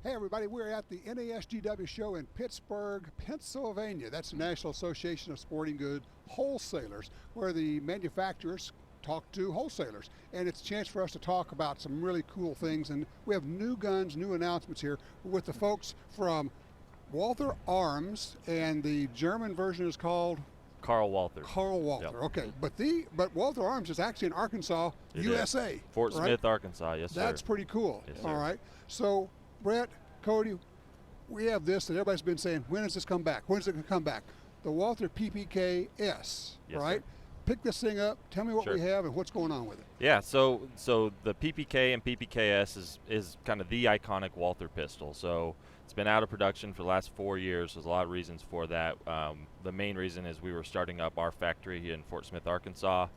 Hey everybody, we're at the NASGW show in Pittsburgh, Pennsylvania. That's the National Association of Sporting Goods Wholesalers, where the manufacturers talk to wholesalers. And it's a chance for us to talk about some really cool things. And we have new guns, new announcements here with the folks from Walther Arms, and the German version is called Carl Walther. Carl Walther. Yep. Okay, but Walther Arms is actually in Arkansas, USA. Fort right? Smith, Arkansas. Yes, sir. That's pretty cool. Yes, sir. All right. So, Brett, Cody, we have this that everybody's been saying, when does this come back? When is it going to come back? The Walther PPKS, Yes, right? sir. Pick this thing up. Tell me what Sure. we have and what's going on with it. Yeah, so the PPK and PPKS is kind of the iconic Walther pistol. So it's been out of production for the last 4 years. There's a lot of reasons for that. The main reason is we were starting up our factory here in Fort Smith, Arkansas,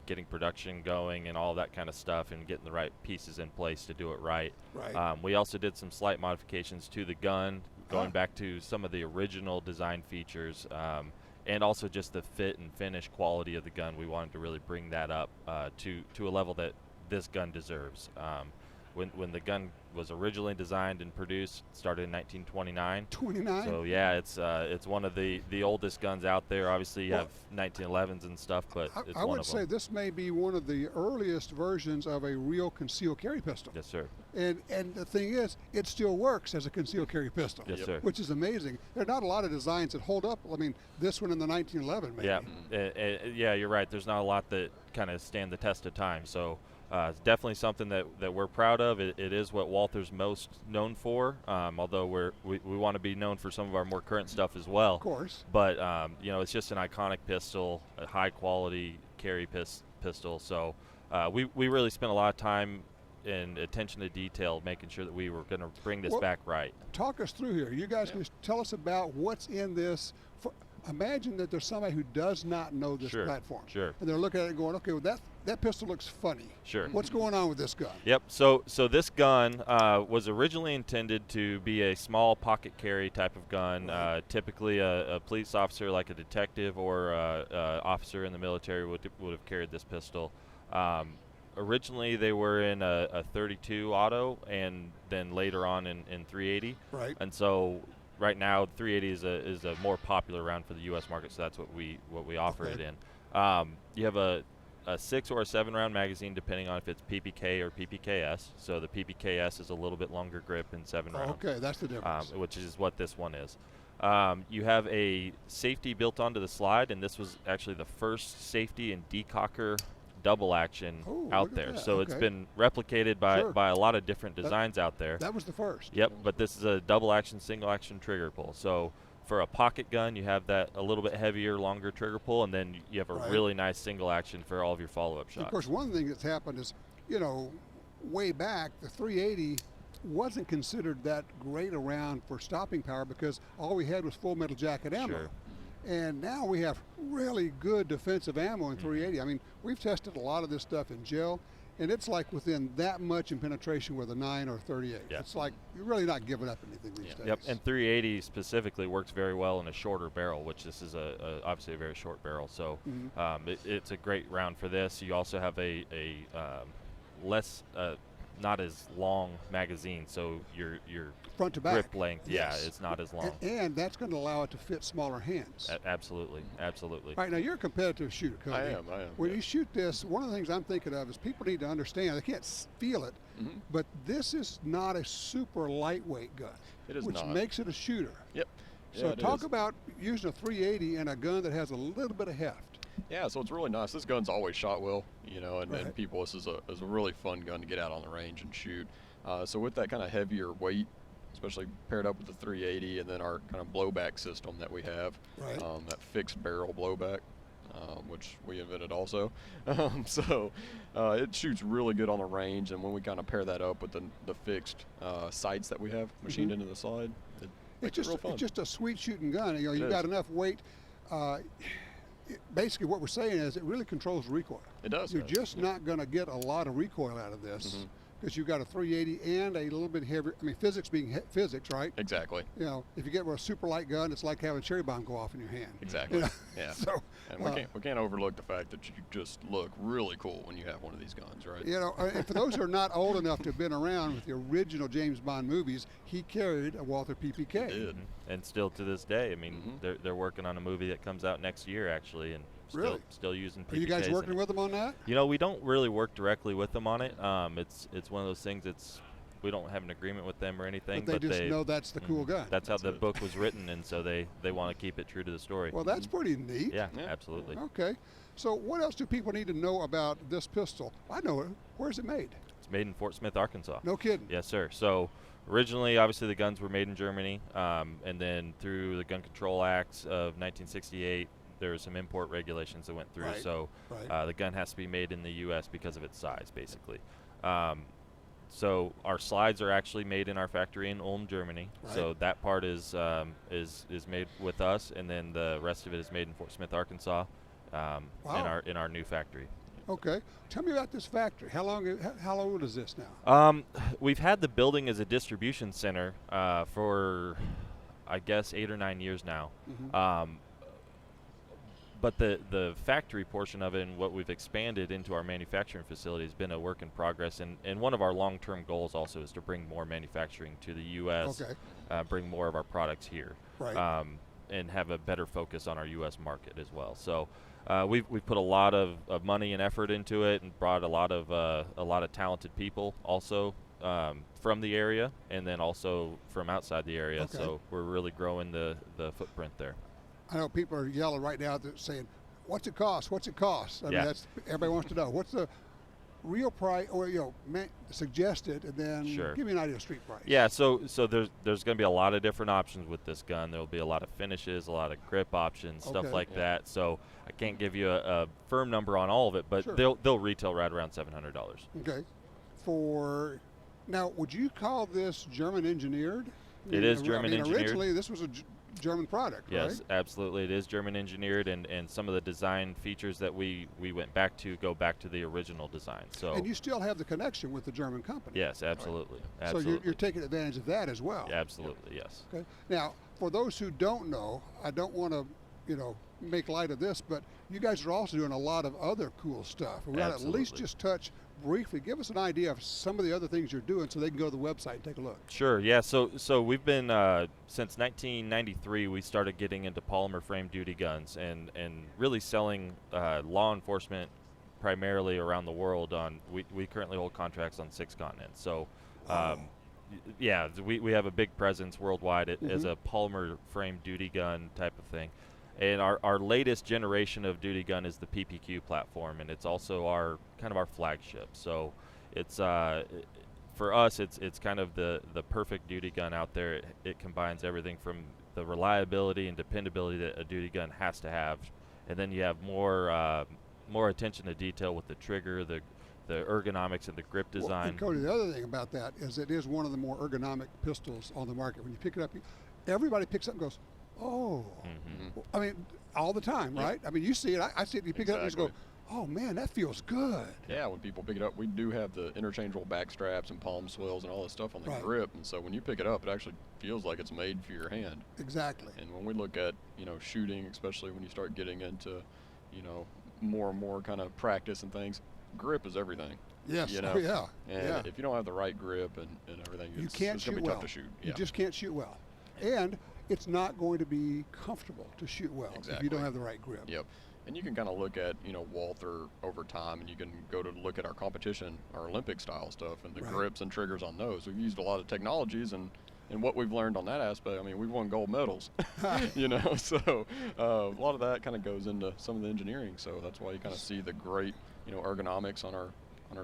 getting production going and all that kind of stuff, and getting the right pieces in place to do it right. Right. We also did some slight modifications to the gun, going back to some of the original design features, and also just the fit and finish quality of the gun. We wanted to really bring that up to a level that this gun deserves. When the gun was originally designed and produced, it started in 1929. 29? So yeah, it's one of the oldest guns out there. Obviously, you have 1911s and stuff, but it's I one would of say them. this may be one of the earliest versions of a real concealed carry pistol. Yes, sir. And the thing is, it still works as a concealed carry pistol. Yes, sir. Which is amazing. There are not a lot of designs that hold up. I mean, this one in the 1911 maybe. Yeah, yeah, you're right. There's not a lot that kind of stand the test of time. So it's definitely something that we're proud of. It is what Walther's most known for, although we want to be known for some of our more current stuff as well. Of course. But it's just an iconic pistol, a high quality carry pistol. So we really spent a lot of time and attention to detail making sure that we were going to bring this back right. Talk us through here. You guys can tell us about what's in this. Imagine that there's somebody who does not know this platform. Sure. And they're looking at it going, okay, well, that pistol looks funny. Sure. What's going on with this gun? Yep. So this gun was originally intended to be a small pocket carry type of gun. Right. Typically, a police officer, like a detective or a officer in the military, would have carried this pistol. Originally, they were in a 32 auto, and then later on in 380. Right. And so right now, 380 is a more popular round for the U.S. market, so that's what we offer it in. You have a 6 or a 7 round magazine, depending on if it's PPK or PPKS. So the PPKS is a little bit longer grip in 7 rounds. Okay, that's the difference. Which is what this one is. You have a safety built onto the slide, and this was actually the first safety and decocker double action out there. So it's been replicated by a lot of different designs out there. That was the first. Yep, but this is a double action, single action trigger pull. So for a pocket gun, you have that a little bit heavier, longer trigger pull, and then you have a really nice single action for all of your follow-up shots. Of course, one thing that's happened is, way back, the 380 wasn't considered that great a round for stopping power because all we had was full metal jacket ammo. Sure. And now we have really good defensive ammo in 380. I mean, we've tested a lot of this stuff in gel, and it's like within that much in penetration with a 9 or 38. Yeah. It's like you're really not giving up anything these days. Yep, and 380 specifically works very well in a shorter barrel, which this is obviously a very short barrel. So it's a great round for this. You also have a less, not as long magazine, so your front to back grip length, it's not as long. And that's going to allow it to fit smaller hands. Absolutely. All right, now you're a competitive shooter, Cody. I am. When you shoot this, one of the things I'm thinking of is people need to understand, they can't feel it, but this is not a super lightweight gun. It is which not. makes it a shooter. Yep. So talk about using a 380 in a gun that has a little bit of heft. Yeah, so it's really nice. This gun's always shot well, and people, this is a really fun gun to get out on the range and shoot. So with that kind of heavier weight, especially paired up with the 380 and then our kind of blowback system that we have, that fixed barrel blowback, which we invented also. So it shoots really good on the range, and when we kind of pair that up with the fixed sights that we have machined into the slide, it makes it real fun. It's just a sweet shooting gun. You've got enough weight. Basically what we're saying is it really controls recoil. It does. You're just not going to get a lot of recoil out of this because you've got a 380 and a little bit heavier. I mean, physics being physics, right? Exactly. You know, if you get with a super light gun, it's like having a cherry bomb go off in your hand. Exactly. You know? Yeah. So, and we can't overlook the fact that you just look really cool when you have one of these guns, right? you know, and for those who are not old enough to have been around with the original James Bond movies, he carried a Walther PPK. He did. And still to this day, I mean, they're working on a movie that comes out next year, actually, and still using PPKs. Are you guys working with them on that? You know, we don't really work directly with them on it. It's one of those things. We don't have an agreement with them or anything. But they just know that's the cool gun. That's how the book was written, and so they want to keep it true to the story. Well, that's pretty neat. Yeah, absolutely. Okay. So what else do people need to know about this pistol? I know it. Where's it made? It's made in Fort Smith, Arkansas. No kidding. Yes, sir. So originally, obviously, the guns were made in Germany, and then through the Gun Control Acts of 1968, there were some import regulations that went through. Right. So the gun has to be made in the U.S. because of its size, basically. So our slides are actually made in our factory in Ulm, Germany. Right. So that part is made with us, and then the rest of it is made in Fort Smith, Arkansas, in our new factory. Okay. Tell me about this factory. How old is this now? We've had the building as a distribution center for, I guess, 8 or 9 years now. But the factory portion of it and what we've expanded into our manufacturing facility has been a work in progress. And one of our long-term goals also is to bring more manufacturing to the U.S., bring more of our products here, and have a better focus on our U.S. market as well. So we've put a lot of money and effort into it, and brought a lot of talented people also from the area, and then also from outside the area. So we're really growing the footprint there. I know people are yelling right now, they're saying, "What's it cost? What's it cost?" I mean, that's everybody wants to know. What's the real price, or suggested, and then give me an idea of street price. Yeah, so there's going to be a lot of different options with this gun. There'll be a lot of finishes, a lot of grip options, stuff like that. So I can't give you a firm number on all of it, but they'll retail right around $700. Okay. Now, would you call this German engineered? It is German engineered. Originally, this was a German product, right? Yes, absolutely. It is German engineered, and some of the design features that we went back to go back to the original design. So. And you still have the connection with the German company. Yes, absolutely. Right. So you're taking advantage of that as well. Absolutely, yes. Okay. Now, for those who don't know, I don't want to, make light of this, but you guys are also doing a lot of other cool stuff. We got to at least just touch briefly. Give us an idea of some of the other things you're doing so they can go to the website and take a look. Sure, yeah. So we've been, since 1993, we started getting into polymer frame duty guns and really selling law enforcement primarily around the world. We currently hold contracts on 6 continents. So, yeah, we have a big presence worldwide as a polymer frame duty gun type of thing. And our latest generation of duty gun is the PPQ platform, and it's also our flagship. So it's for us, it's kind of the perfect duty gun out there. It combines everything from the reliability and dependability that a duty gun has to have, and then you have more attention to detail with the trigger, the ergonomics and the grip design. Well, and Cody, the other thing about that is it is one of the more ergonomic pistols on the market. When you pick it up, everybody picks up and goes, "Oh." I mean, all the time, right? I mean, you see it. I see it. You pick it up and you just go, "Oh man, that feels good." Yeah, when people pick it up, we do have the interchangeable back straps and palm swells and all this stuff on the grip, and so when you pick it up, it actually feels like it's made for your hand. Exactly. And when we look at shooting, especially when you start getting into more and more kind of practice and things, grip is everything. Yes. And if you don't have the right grip and everything, it's going to be tough to shoot. You just can't shoot well. And it's not going to be comfortable to shoot well if you don't have the right grip. Yep. And you can kind of look at, Walther over time, and you can go to look at our competition, our Olympic style stuff, and the grips and triggers on those. We've used a lot of technologies, and what we've learned on that aspect, I mean, we've won gold medals, so a lot of that kind of goes into some of the engineering. So that's why you kind of see the great, ergonomics on our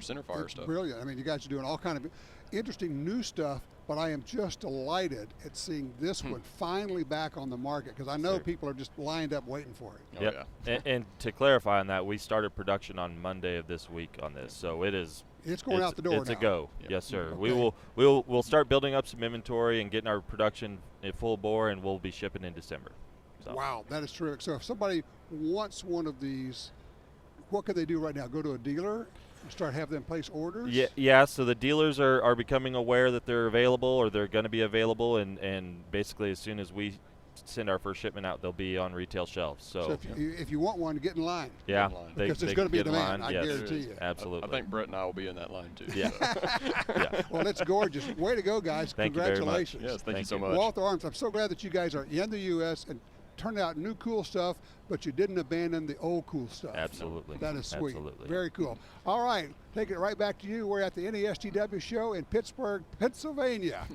centerfire stuff. Brilliant. I mean, you guys are doing all kind of interesting new stuff, but I am just delighted at seeing this one finally back on the market, because I know people are just lined up waiting for it. Yep. And to clarify on that, we started production on Monday of this week on this, so it's going out the door now. It's a go. Yes, sir. Okay. We'll start building up some inventory and getting our production at full bore, and we'll be shipping in December. So. Wow, that is terrific. So if somebody wants one of these, what could they do right now? Go to a dealer? start having them place orders? Yeah. So the dealers are becoming aware that they're available, or they're going to be available, and basically as soon as we send our first shipment out, they'll be on retail shelves. So if you want one, get in line. Yeah, because there's going to be a demand. I guarantee you. Absolutely. I think Brett and I will be in that line too. Yeah. Yeah. Well, it's gorgeous. Way to go, guys! Thank you very much. Congratulations. Yes, thank you so much. Walther Arms, I'm so glad that you guys are in the U.S. and turned out new cool stuff, but you didn't abandon the old cool stuff. Absolutely. That is sweet. Absolutely. Very cool. All right, taking it right back to you. We're at the NASGW show in Pittsburgh, Pennsylvania.